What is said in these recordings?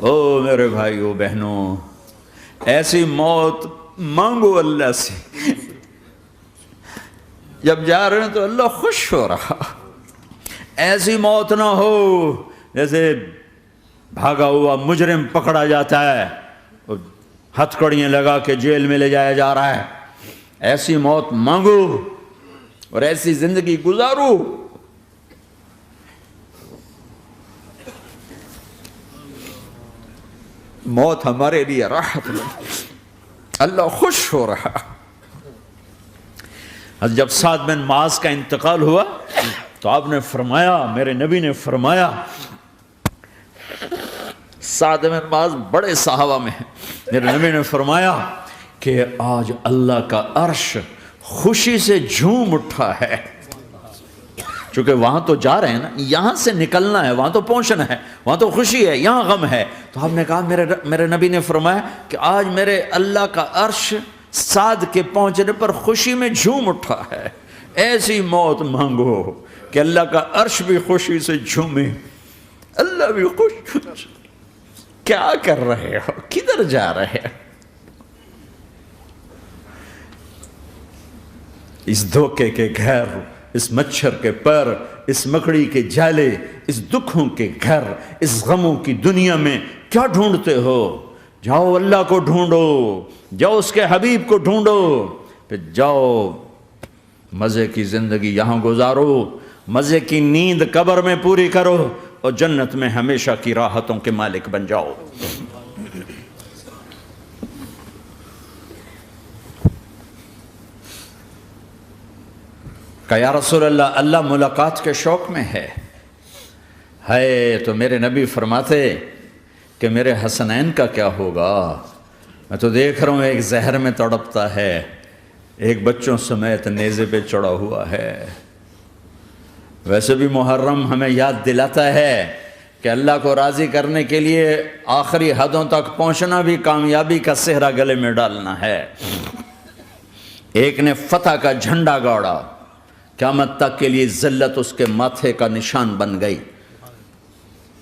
او میرے بھائیو بہنوں، ایسی موت مانگو اللہ سے، جب جا رہے ہیں تو اللہ خوش ہو رہا۔ ایسی موت نہ ہو جیسے بھاگا ہوا مجرم پکڑا جاتا ہے اور ہتھکڑیاں لگا کے جیل میں لے جایا جا رہا ہے۔ ایسی موت مانگو اور ایسی زندگی گزارو۔ موت ہمارے لیے راحت ہے، اللہ خوش ہو رہا۔ جب سعد بن معاذ کا انتقال ہوا تو آپ نے فرمایا، میرے نبی نے فرمایا، سعد بن معاذ بڑے صحابہ میں ہیں، میرے نبی نے فرمایا کہ آج اللہ کا عرش خوشی سے جھوم اٹھا ہے، چونکہ وہاں تو جا رہے ہیں نا، یہاں سے نکلنا ہے، وہاں تو پہنچنا ہے، وہاں تو خوشی ہے، یہاں غم ہے۔ تو آپ نے کہا، میرے نبی نے فرمایا کہ آج میرے اللہ کا عرش سعد کے پہنچنے پر خوشی میں جھوم اٹھا ہے۔ ایسی موت مانگو کہ اللہ کا عرش بھی خوشی سے جھومے، اللہ بھی خوش۔ کیا کر رہے ہو؟ کدھر جا رہے ہو؟ اس دھوکے کے گھر، اس مچھر کے پر، اس مکڑی کے جالے، اس دکھوں کے گھر، اس غموں کی دنیا میں کیا ڈھونڈتے ہو؟ جاؤ اللہ کو ڈھونڈو، جاؤ اس کے حبیب کو ڈھونڈو، پھر جاؤ مزے کی زندگی یہاں گزارو، مزے کی نیند قبر میں پوری کرو اور جنت میں ہمیشہ کی راحتوں کے مالک بن جاؤ۔ کہ یا رسول اللہ، اللہ ملاقات کے شوق میں ہے۔ تو میرے نبی فرماتے کہ میرے حسنین کا کیا ہوگا؟ میں تو دیکھ رہا ہوں ایک زہر میں تڑپتا ہے، ایک بچوں سمیت نیزے پہ چڑھا ہوا ہے۔ ویسے بھی محرم ہمیں یاد دلاتا ہے کہ اللہ کو راضی کرنے کے لیے آخری حدوں تک پہنچنا بھی کامیابی کا صحرا گلے میں ڈالنا ہے۔ ایک نے فتح کا جھنڈا گاڑا، قیامت تک کے لیے ذلت اس کے ماتھے کا نشان بن گئی۔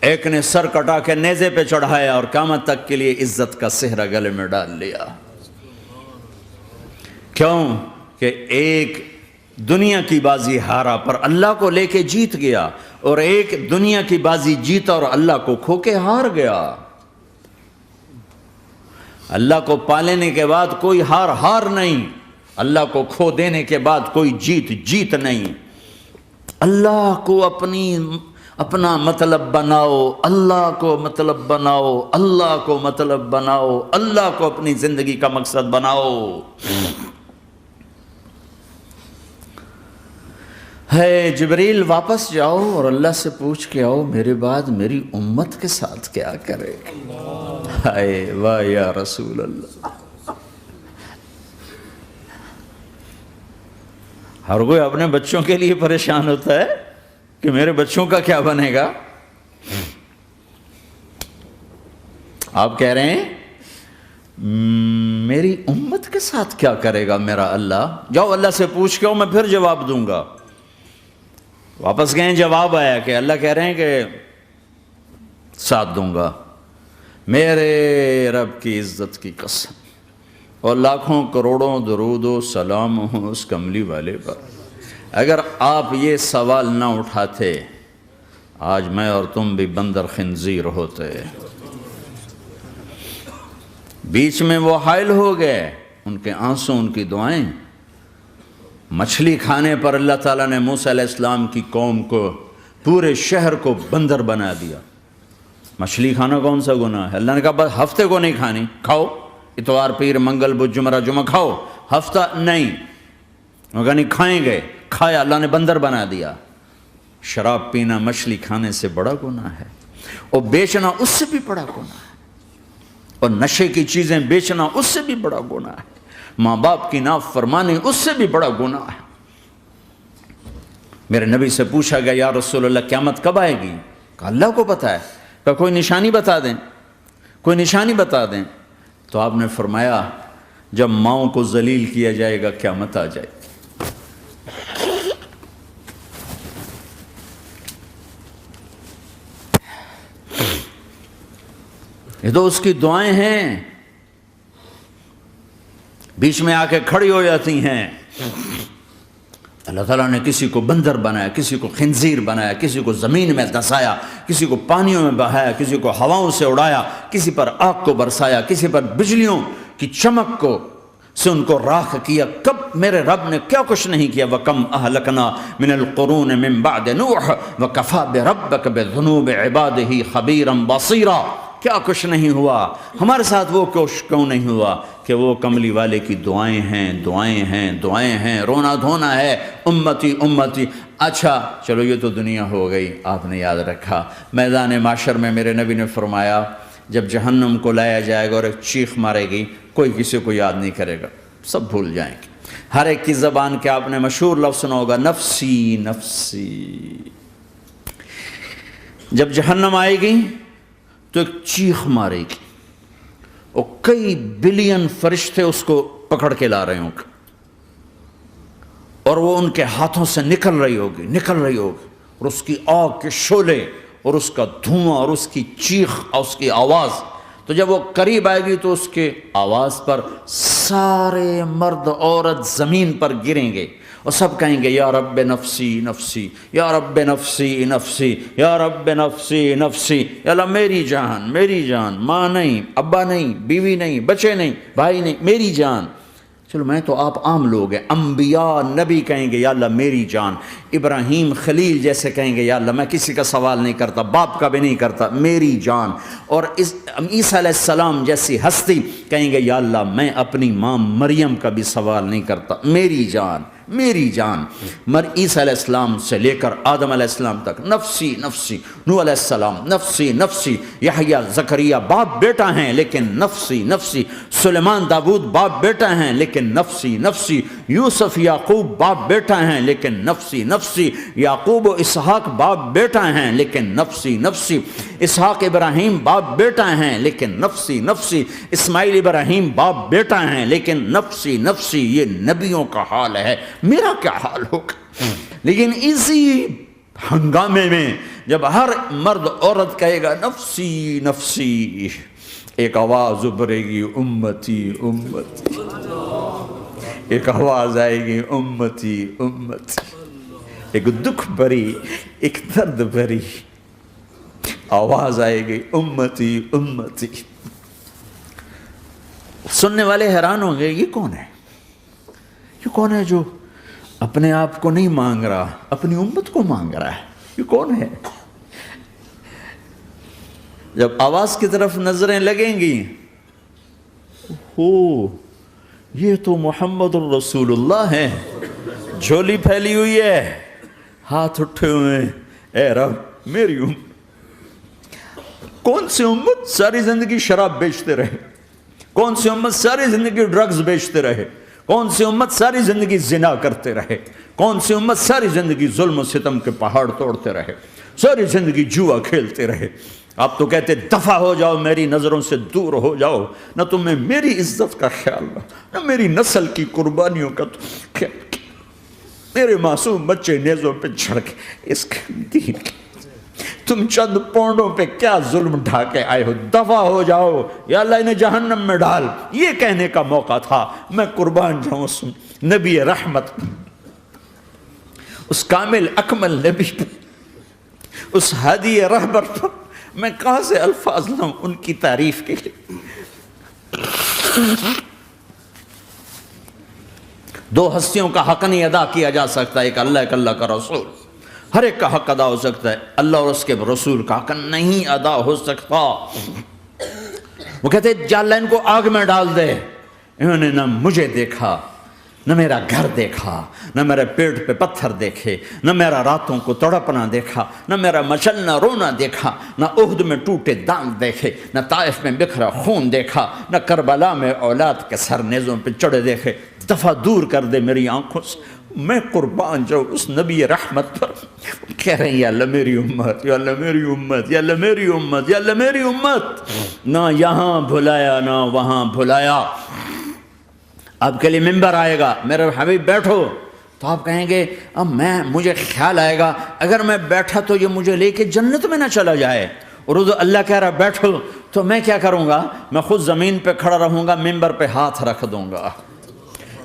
ایک نے سر کٹا کے نیزے پہ چڑھایا اور قیامت تک کے لیے عزت کا صحرا گلے میں ڈال لیا۔ کیوں کہ ایک دنیا کی بازی ہارا پر اللہ کو لے کے جیت گیا، اور ایک دنیا کی بازی جیتا اور اللہ کو کھو کے ہار گیا۔ اللہ کو پالینے کے بعد کوئی ہار نہیں، اللہ کو کھو دینے کے بعد کوئی جیت نہیں۔ اللہ کو اپنا مطلب بناؤ، اللہ کو مطلب بناؤ، اللہ کو مطلب بناؤ، اللہ کو اپنی زندگی کا مقصد بناؤ۔ جبریل واپس جاؤ اور اللہ سے پوچھ کے آؤ، میرے بعد میری امت کے ساتھ کیا کرے؟ واہ یا رسول اللہ۔ ہر کوئی اپنے بچوں کے لیے پریشان ہوتا ہے کہ میرے بچوں کا کیا بنے گا۔ آپ کہہ رہے ہیں میری امت کے ساتھ کیا کرے گا میرا اللہ؟ جاؤ اللہ سے پوچھ کے آؤ، میں پھر جواب دوں گا۔ واپس گئے، جواب آیا کہ اللہ کہہ رہے ہیں کہ ساتھ دوں گا، میرے رب کی عزت کی قسم، اور لاکھوں کروڑوں درود و سلام ہوں اس کملی والے پر۔ اگر آپ یہ سوال نہ اٹھاتے، آج میں اور تم بھی بندر خنزیر ہوتے۔ بیچ میں وہ حائل ہو گئے، ان کے آنسو، ان کی دعائیں۔ مچھلی کھانے پر اللہ تعالیٰ نے موسیٰ علیہ السلام کی قوم کو، پورے شہر کو بندر بنا دیا۔ مچھلی کھانا کون سا گناہ ہے؟ اللہ نے کہا بس ہفتے کو نہیں کھانی، کھاؤ، اتوار پیر منگل بدھ جمعہ جمعہ کھاؤ، ہفتہ نہیں۔ مگر نہیں کھائیں گے، کھایا، اللہ نے بندر بنا دیا۔ شراب پینا مچھلی کھانے سے بڑا گناہ ہے، اور بیچنا اس سے بھی بڑا گناہ ہے، اور نشے کی چیزیں بیچنا اس سے بھی بڑا گناہ ہے، ماں باپ کی نافرمانی اس سے بھی بڑا گناہ ہے۔ میرے نبی سے پوچھا گیا یا رسول اللہ قیامت کب آئے گی؟ کہا اللہ کو پتہ ہے۔ کہا کوئی نشانی بتا دیں، کوئی نشانی بتا دیں۔ تو آپ نے فرمایا جب ماؤں کو ذلیل کیا جائے گا قیامت آ جائے گی۔ یہ تو اس کی دعائیں ہیں، بیچ میں آ کے کھڑی ہو جاتی ہیں۔ اللہ تعالیٰ نے کسی کو بندر بنایا، کسی کو خنزیر بنایا، کسی کو زمین میں دھسایا، کسی کو پانیوں میں بہایا، کسی کو ہواؤں سے اڑایا، کسی پر آگ کو برسایا، کسی پر بجلیوں کی چمک کو سے ان کو راکھ کیا۔ کب میرے رب نے کیا کچھ نہیں کیا۔ وَكَمْ أَهْلَكْنَا مِنَ الْقُرُونِ مِنْ بَعْدِ نُوحٍ وَكَفَى بِرَبِّكَ بِذُنُوبِ عِبَادِهِ خَبِيرًا بَصِيرًا۔ کیا کچھ نہیں ہوا ہمارے ساتھ، وہ کیوں نہیں ہوا کہ وہ کملی والے کی دعائیں ہیں، دعائیں ہیں، دعائیں ہیں، رونا دھونا ہے، امتی امتی۔ اچھا چلو یہ تو دنیا ہو گئی، آپ نے یاد رکھا میدان معاشر میں میرے نبی نے فرمایا جب جہنم کو لایا جائے گا اور ایک چیخ مارے گی، کوئی کسی کو یاد نہیں کرے گا، سب بھول جائیں گے۔ ہر ایک کی زبان کے آپ نے مشہور لفظ سنا ہوگا، نفسی نفسی۔ جب جہنم آئے گی تو ایک چیخ مارے گی اور کئی بلین فرشتے اس کو پکڑ کے لا رہے ہوں گے اور وہ ان کے ہاتھوں سے نکل رہی ہوگی اور اس کی آگ کے شعلے اور اس کا دھواں اور اس کی چیخ اور اس کی آواز، تو جب وہ قریب آئے گی تو اس کے آواز پر سارے مرد عورت زمین پر گریں گے اور سب کہیں گے یا رب نفسی نفسی، یا رب نفسی نفسی، یا رب نفسی نفسی۔ یا اللہ میری جان، میری جان، ماں نہیں، ابا نہیں، بیوی نہیں، بچے نہیں، بھائی نہیں، میری جان۔ چلو میں تو آپ عام لوگ ہیں، انبیاء نبی کہیں گے یا اللہ میری جان، ابراہیم خلیل جیسے کہیں گے یا اللہ میں کسی کا سوال نہیں کرتا، باپ کا بھی نہیں کرتا، میری جان۔ اور عیسیٰ علیہ السلام جیسی ہستی کہیں گے یا اللہ میں اپنی ماں مریم کا بھی سوال نہیں کرتا، میری جان، میری جان۔ عیسیٰ علیہ السلام سے لے کر آدم علیہ السلام تک نفسی نفسی، نوح علیہ السلام نفسی نفسی، یحییٰ زکریا باپ بیٹا ہیں لیکن نفسی نفسی، سلیمان داؤد باپ بیٹا ہیں لیکن نفسی نفسی، یوسف یعقوب باپ بیٹا ہیں لیکن نفسی نفسی، یعقوب و اسحاق باپ بیٹا ہیں لیکن نفسی نفسی، اسحاق ابراہیم باپ بیٹا ہیں لیکن نفسی نفسی، اسماعیل ابراہیم باپ بیٹا ہیں لیکن نفسی نفسی۔ یہ نبیوں کا حال ہے، میرا کیا حال ہوگا؟ لیکن اسی ہنگامے میں جب ہر مرد عورت کہے گا نفسی نفسی، ایک آواز ابھرے گی امتی امتی، ایک آواز آئے گی امتی امتی، ایک دکھ بھری، ایک درد بھری آواز آئے گی امتی امتی۔ سننے والے حیران ہوں گے یہ کون ہے، یہ کون ہے جو اپنے آپ کو نہیں مانگ رہا، اپنی امت کو مانگ رہا ہے، یہ کون ہے؟ جب آواز کی طرف نظریں لگیں گی، ہو یہ تو محمد الرسول اللہ ہے، جھولی پھیلی ہوئی ہے، ہاتھ اٹھے ہوئے ہیں، اے رب میری امت۔ کون سی امت ساری زندگی شراب بیچتے رہے، کون سی امت ساری زندگی ڈرگز بیچتے رہے، کون سی امت ساری زندگی زنا کرتے رہے، کون سی امت ساری زندگی ظلم و ستم کے پہاڑ توڑتے رہے، ساری زندگی جوا کھیلتے رہے۔ آپ تو کہتے دفع ہو جاؤ، میری نظروں سے دور ہو جاؤ، نہ تمہیں میری عزت کا خیال نہ میری نسل کی قربانیوں کا خیال، میرے معصوم بچے نیزوں پہ چڑھ کے اس کے دین کے تم چند پونڈوں پہ کیا ظلم ڈھا کے آئے ہو، دفع ہو جاؤ یا اللہ انہیں جہنم میں ڈال۔ یہ کہنے کا موقع تھا، میں قربان جاؤں اس نبی رحمت، اس کامل اکمل نبی پر، اس ہادی رہبر پر میں کہاں سے الفاظ لاؤں ان کی تعریف کے لیے۔ دو ہستیوں کا حق نہیں ادا کیا جا سکتا، ایک اللہ، ایک اللہ کا رسول۔ ہر ایک کا حق ادا ہو سکتا ہے، اللہ اور اس کے رسول کا حق نہیں ادا ہو سکتا۔ وہ کہتے جا اللہ ان کو آگ میں ڈال دے، انہوں نے نہ مجھے دیکھا، نہ میرا گھر دیکھا، نہ میرے پیٹ پہ پتھر دیکھے، نہ میرا راتوں کو تڑپنا دیکھا، نہ میرا مچلنا رونا دیکھا، نہ احد میں ٹوٹے دانت دیکھے، نہ طائف میں بکھرا خون دیکھا، نہ کربلا میں اولاد کے سر نیزوں پہ چڑھے دیکھے۔ دفعہ دور کر دے میری آنکھوں سے، میں قربان جاؤں اس نبی رحمت پر۔ کہہ رہے ہیں یا اللہ میری امت، یا اللہ میری امت، یا اللہ میری امت، یا اللہ میری امت۔ نہ یہاں بھلایا نہ وہاں بھلایا۔ آپ کے لیے ممبر آئے گا، میرے حبیب بیٹھو، تو آپ کہیں گے اب مجھے خیال آئے گا اگر میں بیٹھا تو یہ مجھے لے کے جنت میں نہ چلا جائے۔ اور ادھر اللہ کہہ رہا بیٹھو تو میں کیا کروں گا؟ میں خود زمین پہ کھڑا رہوں گا، ممبر پہ ہاتھ رکھ دوں گا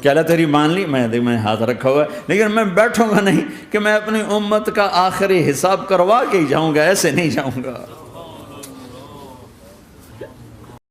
کہ اللہ تیری مان لی، میں ہاتھ رکھا ہوا ہے، لیکن میں بیٹھوں گا نہیں کہ میں اپنی امت کا آخری حساب کروا کے ہی جاؤں گا، ایسے نہیں جاؤں گا۔